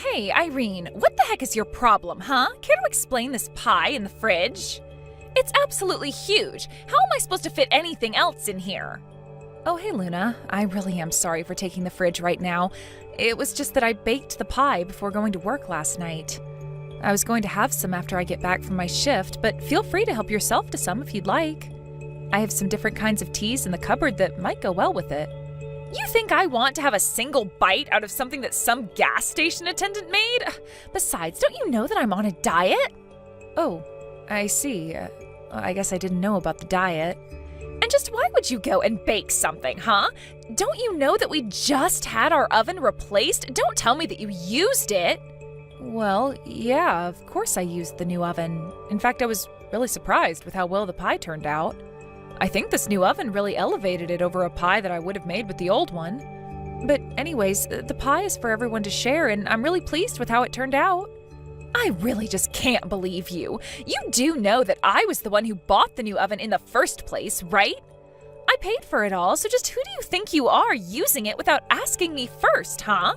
Hey, Irene, what the heck is your problem, huh? Care to explain this pie in the fridge? It's absolutely huge. How am I supposed to fit anything else in here? Oh, hey, Luna. I really am sorry for taking the fridge right now. It was just that I baked the pie before going to work last night. I was going to have some after I get back from my shift, but feel free to help yourself to some if you'd like. I have some different kinds of teas in the cupboard that might go well with it. You think I want to have a single bite out of something that some gas station attendant made? Besides, don't you know that I'm on a diet? Oh, I see. I guess I didn't know about the diet. And just why would you go and bake something, huh? Don't you know that we just had our oven replaced? Don't tell me that you used it. Well, yeah, of course I used the new oven. In fact, I was really surprised with how well the pie turned out. I think this new oven really elevated it over a pie that I would have made with the old one. But anyways, the pie is for everyone to share, and I'm really pleased with how it turned out. I really just can't believe you. You do know that I was the one who bought the new oven in the first place, right? I paid for it all, so just who do you think you are using it without asking me first, huh?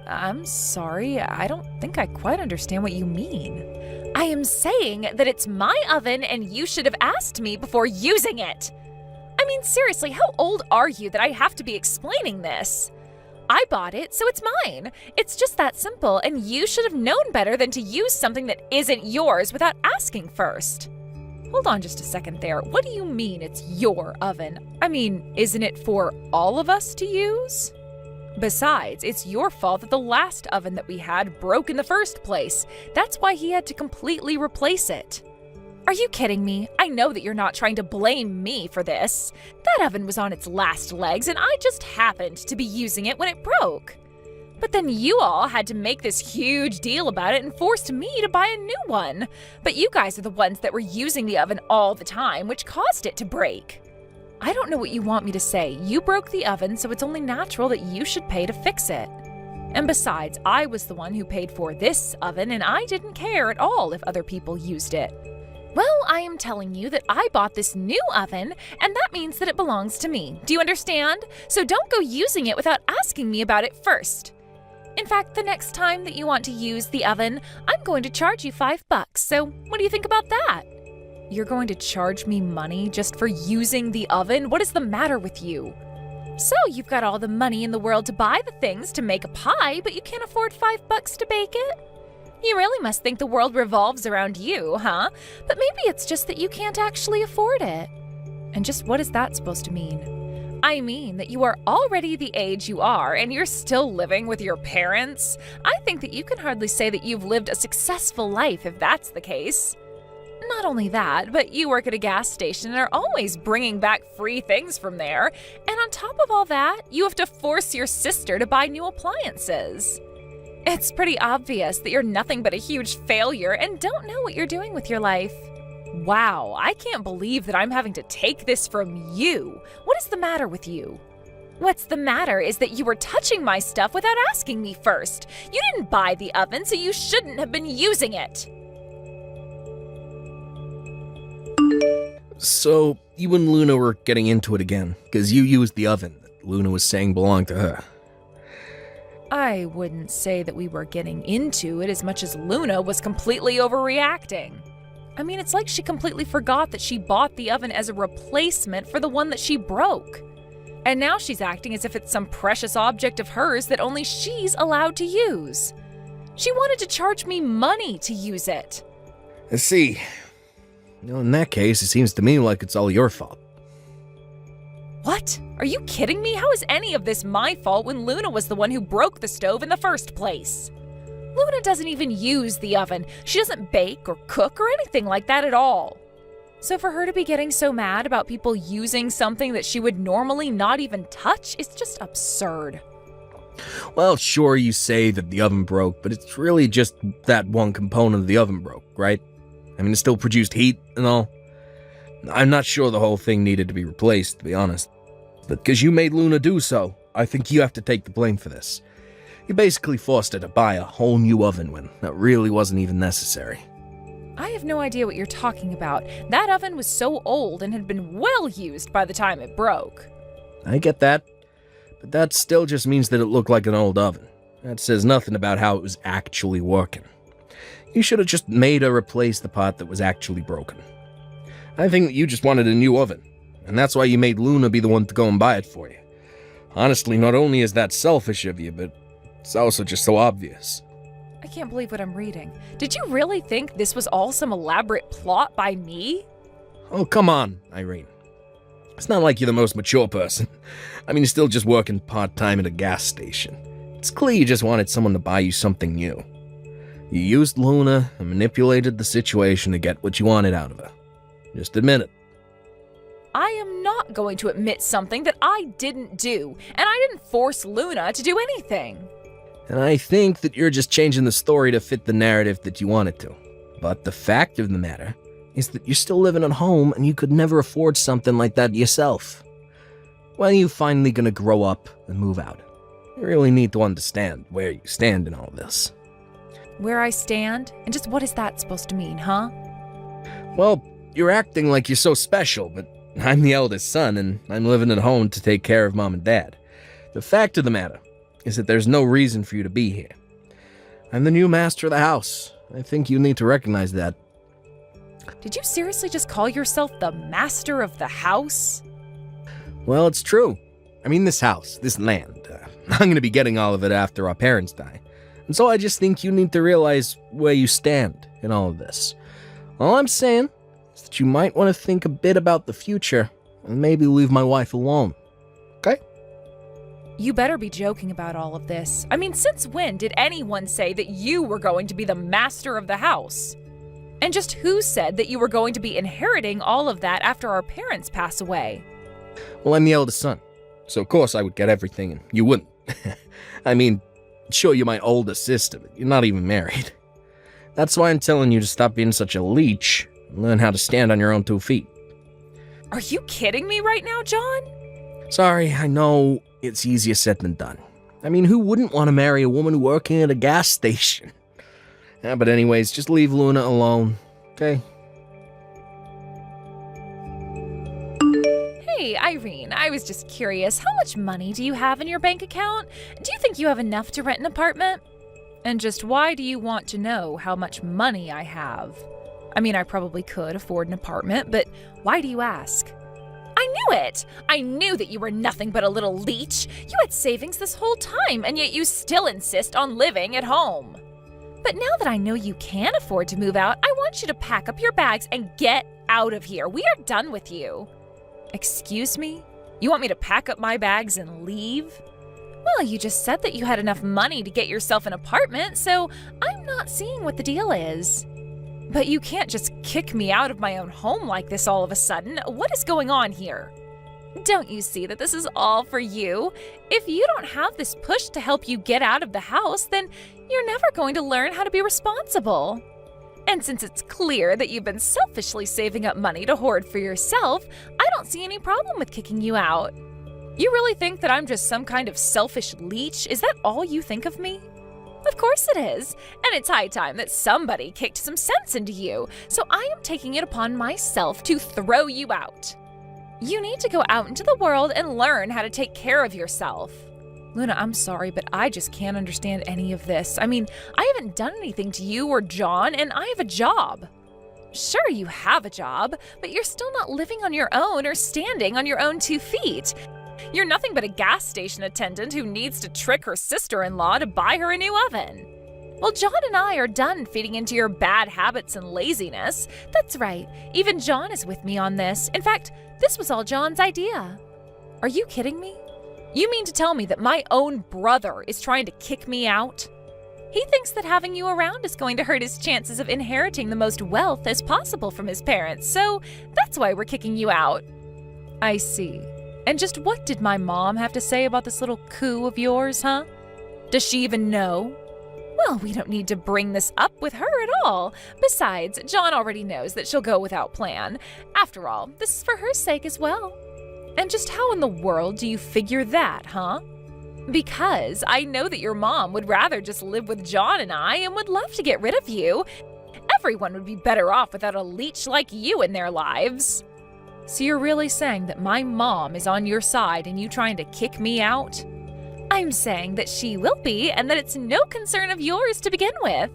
I'm sorry, I don't think I quite understand what you mean. I am saying that it's my oven and you should have asked me before using it. I mean, seriously, how old are you that I have to be explaining this? I bought it, so it's mine. It's just that simple, and you should have known better than to use something that isn't yours without asking first. Hold on just a second there. What do you mean it's your oven? I mean, isn't it for all of us to use? Besides, it's your fault that the last oven that we had broke in the first place. That's why he had to completely replace it. Are you kidding me? I know that you're not trying to blame me for this. That oven was on its last legs and I just happened to be using it when it broke. But then you all had to make this huge deal about it and forced me to buy a new one. But you guys are the ones that were using the oven all the time, which caused it to break. I don't know what you want me to say. You broke the oven, so it's only natural that you should pay to fix it. And besides, I was the one who paid for this oven, and I didn't care at all if other people used it. Well, I am telling you that I bought this new oven, and that means that it belongs to me. Do you understand? So don't go using it without asking me about it first. In fact, the next time that you want to use the oven, I'm going to charge you $5. So what do you think about that? You're going to charge me money just for using the oven? What is the matter with you? So you've got all the money in the world to buy the things to make a pie, but you can't afford $5 to bake it? You really must think the world revolves around you, huh? But maybe it's just that you can't actually afford it. And just what is that supposed to mean? I mean that you are already the age you are and you're still living with your parents. I think that you can hardly say that you've lived a successful life if that's the case. Not only that, but you work at a gas station and are always bringing back free things from there. And on top of all that, you have to force your sister to buy new appliances. It's pretty obvious that you're nothing but a huge failure and don't know what you're doing with your life. Wow, I can't believe that I'm having to take this from you. What is the matter with you? What's the matter is that you were touching my stuff without asking me first. You didn't buy the oven, so you shouldn't have been using it. So, you and Luna were getting into it again, because you used the oven that Luna was saying belonged to her. I wouldn't say that we were getting into it as much as Luna was completely overreacting. I mean, it's like she completely forgot that she bought the oven as a replacement for the one that she broke. And now she's acting as if it's some precious object of hers that only she's allowed to use. She wanted to charge me money to use it. I see. In that case, it seems to me like it's all your fault. What? Are you kidding me? How is any of this my fault when Luna was the one who broke the stove in the first place? Luna doesn't even use the oven. She doesn't bake or cook or anything like that at all. So for her to be getting so mad about people using something that she would normally not even touch is just absurd. Well, sure, you say that the oven broke, but it's really just that one component of the oven broke, right? I mean, it still produced heat and all. I'm not sure the whole thing needed to be replaced, to be honest. But because you made Luna do so, I think you have to take the blame for this. You basically forced her to buy a whole new oven when that really wasn't even necessary. I have no idea what you're talking about. That oven was so old and had been well used by the time it broke. I get that, but that still just means that it looked like an old oven. That says nothing about how it was actually working. You should have just made her replace the part that was actually broken. I think that you just wanted a new oven, and that's why you made Luna be the one to go and buy it for you. Honestly, not only is that selfish of you, but it's also just so obvious. I can't believe what I'm reading. Did you really think this was all some elaborate plot by me? Oh, come on, Irene. It's not like you're the most mature person. I mean, you're still just working part-time at a gas station. It's clear you just wanted someone to buy you something new. You used Luna and manipulated the situation to get what you wanted out of her. Just admit it. I am not going to admit something that I didn't do, and I didn't force Luna to do anything. And I think that you're just changing the story to fit the narrative that you want it to. But the fact of the matter is that you're still living at home and you could never afford something like that yourself. When are you finally gonna grow up and move out? You really need to understand where you stand in all this. Where I stand? And just what is that supposed to mean, huh? Well, you're acting like you're so special, but I'm the eldest son and I'm living at home to take care of Mom and Dad. The fact of the matter is that there's no reason for you to be here. I'm the new master of the house. I think you need to recognize that. Did you seriously just call yourself the master of the house? Well, it's true. I mean, this house, this land, I'm going to be getting all of it after our parents die. And so I just think you need to realize where you stand in all of this. All I'm saying is that you might want to think a bit about the future and maybe leave my wife alone. Okay? You better be joking about all of this. I mean, since when did anyone say that you were going to be the master of the house? And just who said that you were going to be inheriting all of that after our parents pass away? Well, I'm the eldest son, so of course I would get everything and you wouldn't. I mean, sure, you're my older sister, but you're not even married. That's why I'm telling you to stop being such a leech and learn how to stand on your own 2 feet. Are you kidding me right now, John? Sorry, I know it's easier said than done. I mean, who wouldn't want to marry a woman working at a gas station? Yeah, but anyways, just leave Luna alone, okay? Hey, Irene, I was just curious. How much money do you have in your bank account? Do you think you have enough to rent an apartment? And just why do you want to know how much money I have? I mean, I probably could afford an apartment, but why do you ask? I knew it! I knew that you were nothing but a little leech. You had savings this whole time, and yet you still insist on living at home. But now that I know you can afford to move out, I want you to pack up your bags and get out of here. We are done with you. Excuse me? You want me to pack up my bags and leave? Well, you just said that you had enough money to get yourself an apartment, so I'm not seeing what the deal is. But you can't just kick me out of my own home like this all of a sudden. What is going on here? Don't you see that this is all for you? If you don't have this push to help you get out of the house, then you're never going to learn how to be responsible. And since it's clear that you've been selfishly saving up money to hoard for yourself, I don't see any problem with kicking you out. You really think that I'm just some kind of selfish leech? Is that all you think of me? Of course it is, and it's high time that somebody kicked some sense into you, so I am taking it upon myself to throw you out. You need to go out into the world and learn how to take care of yourself. Luna, I'm sorry, but I just can't understand any of this. I mean, I haven't done anything to you or John, and I have a job. Sure, you have a job, but you're still not living on your own or standing on your own 2 feet. You're nothing but a gas station attendant who needs to trick her sister-in-law to buy her a new oven. Well, John and I are done feeding into your bad habits and laziness. That's right, even John is with me on this. In fact, this was all John's idea. Are you kidding me? You mean to tell me that my own brother is trying to kick me out? He thinks that having you around is going to hurt his chances of inheriting the most wealth as possible from his parents, so that's why we're kicking you out. I see. And just what did my mom have to say about this little coup of yours, huh? Does she even know? Well, we don't need to bring this up with her at all. Besides, John already knows that she'll go without plan. After all, this is for her sake as well. And just how in the world do you figure that, huh? Because I know that your mom would rather just live with John and I and would love to get rid of you. Everyone would be better off without a leech like you in their lives. So you're really saying that my mom is on your side and you trying to kick me out? I'm saying that she will be and that it's no concern of yours to begin with.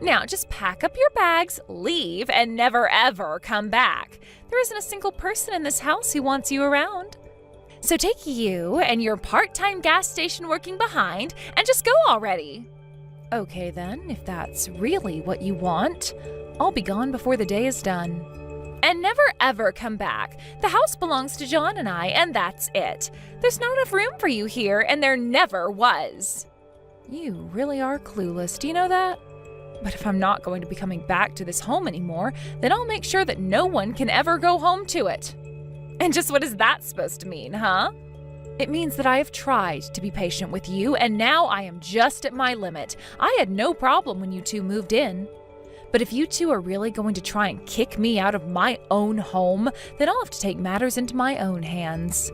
Now just pack up your bags, leave, and never ever come back. There isn't a single person in this house who wants you around. So take you and your part-time gas station working behind and just go already. Okay then, if that's really what you want, I'll be gone before the day is done. And never ever come back. The house belongs to John and I, and that's it. There's not enough room for you here, and there never was. You really are clueless, do you know that? But if I'm not going to be coming back to this home anymore, then I'll make sure that no one can ever go home to it. And just what is that supposed to mean, huh? It means that I have tried to be patient with you, and now I am just at my limit. I had no problem when you two moved in. But if you two are really going to try and kick me out of my own home, then I'll have to take matters into my own hands.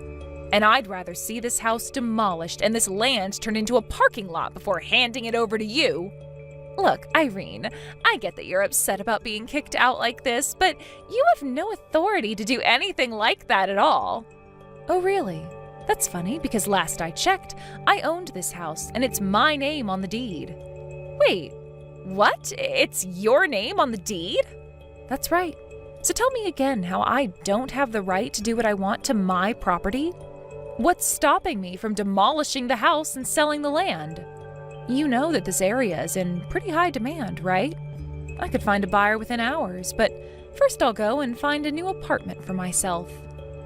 And I'd rather see this house demolished and this land turned into a parking lot before handing it over to you. Look, Irene, I get that you're upset about being kicked out like this, but you have no authority to do anything like that at all. Oh, really? That's funny, because last I checked, I owned this house, and it's my name on the deed. Wait, what? It's your name on the deed? That's right. So tell me again how I don't have the right to do what I want to my property? What's stopping me from demolishing the house and selling the land? You know that this area is in pretty high demand, right? I could find a buyer within hours, but first I'll go and find a new apartment for myself.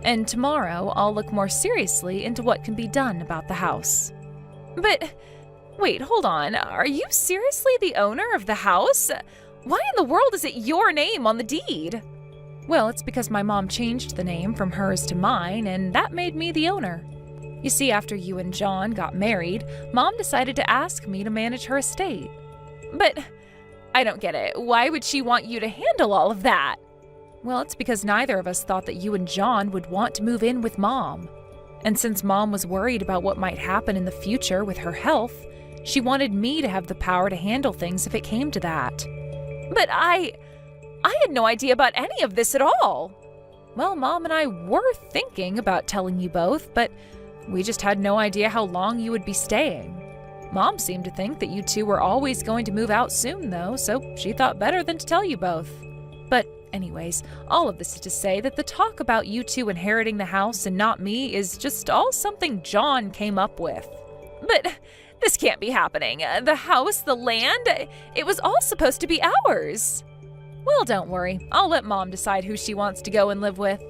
And tomorrow I'll look more seriously into what can be done about the house. But wait, hold on. Are you seriously the owner of the house? Why in the world is it your name on the deed? Well, it's because my mom changed the name from hers to mine, and that made me the owner. You see, after you and John got married, Mom decided to ask me to manage her estate. But I don't get it. Why would she want you to handle all of that? Well, it's because neither of us thought that you and John would want to move in with Mom. And since Mom was worried about what might happen in the future with her health, she wanted me to have the power to handle things if it came to that. But I had no idea about any of this at all. Well, Mom and I were thinking about telling you both, but we just had no idea how long you would be staying. Mom seemed to think that you two were always going to move out soon, though, so she thought better than to tell you both. But anyways, all of this is to say that the talk about you two inheriting the house and not me is just all something John came up with. But this can't be happening. The house, the land, it was all supposed to be ours. Well, don't worry. I'll let Mom decide who she wants to go and live with.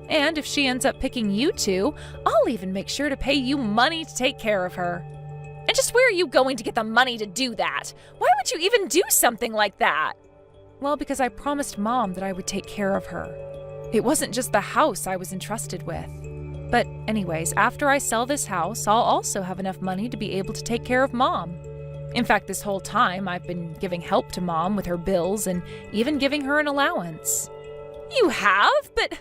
And if she ends up picking you two, I'll even make sure to pay you money to take care of her. And just where are you going to get the money to do that? Why would you even do something like that? Well, because I promised Mom that I would take care of her. It wasn't just the house I was entrusted with. But anyways, after I sell this house, I'll also have enough money to be able to take care of Mom. In fact, this whole time, I've been giving help to Mom with her bills and even giving her an allowance. You have? But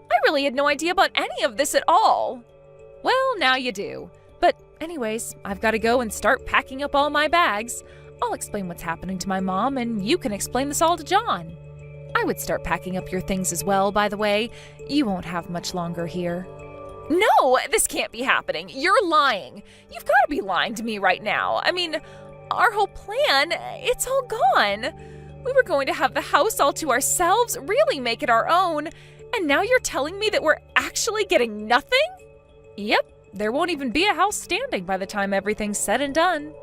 I really had no idea about any of this at all. Well, now you do. But anyways, I've got to go and start packing up all my bags. I'll explain what's happening to my mom, and you can explain this all to John. I would start packing up your things as well, by the way. You won't have much longer here. No, this can't be happening. You're lying. You've got to be lying to me right now. I mean, our whole plan, it's all gone. We were going to have the house all to ourselves, really make it our own. And now you're telling me that we're actually getting nothing? Yep, there won't even be a house standing by the time everything's said and done.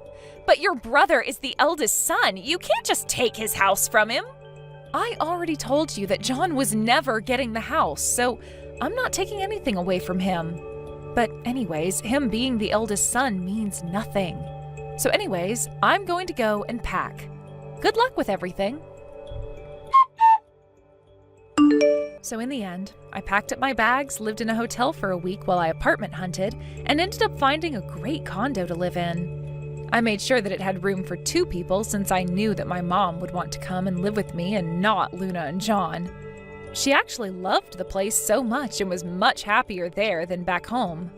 But your brother is the eldest son. You can't just take his house from him. I already told you that John was never getting the house, so I'm not taking anything away from him. But anyways, him being the eldest son means nothing. So anyways, I'm going to go and pack. Good luck with everything. So in the end, I packed up my bags, lived in a hotel for a week while I apartment hunted, and ended up finding a great condo to live in. I made sure that it had room for 2 people since I knew that my mom would want to come and live with me and not Luna and John. She actually loved the place so much and was much happier there than back home.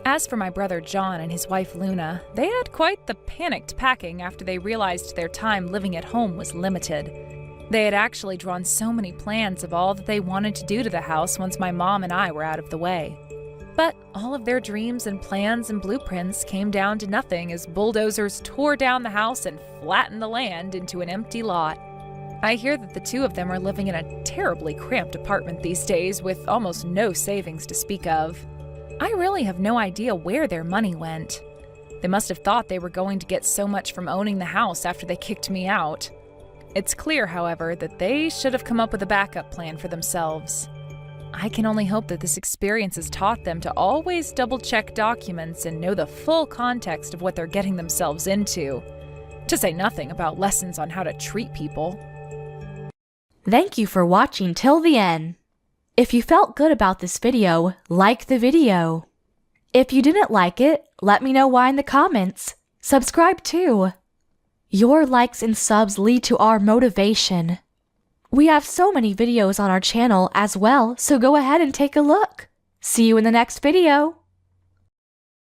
As for my brother John and his wife Luna, they had quite the panicked packing after they realized their time living at home was limited. They had actually drawn so many plans of all that they wanted to do to the house once my mom and I were out of the way. But all of their dreams and plans and blueprints came down to nothing as bulldozers tore down the house and flattened the land into an empty lot. I hear that the two of them are living in a terribly cramped apartment these days with almost no savings to speak of. I really have no idea where their money went. They must have thought they were going to get so much from owning the house after they kicked me out. It's clear, however, that they should have come up with a backup plan for themselves. I can only hope that this experience has taught them to always double-check documents and know the full context of what they're getting themselves into, to say nothing about lessons on how to treat people. Thank you for watching till the end. If you felt good about this video, like the video. If you didn't like it, let me know why in the comments. Subscribe too. Your likes and subs lead to our motivation. We have so many videos on our channel as well, so go ahead and take a look. See you in the next video.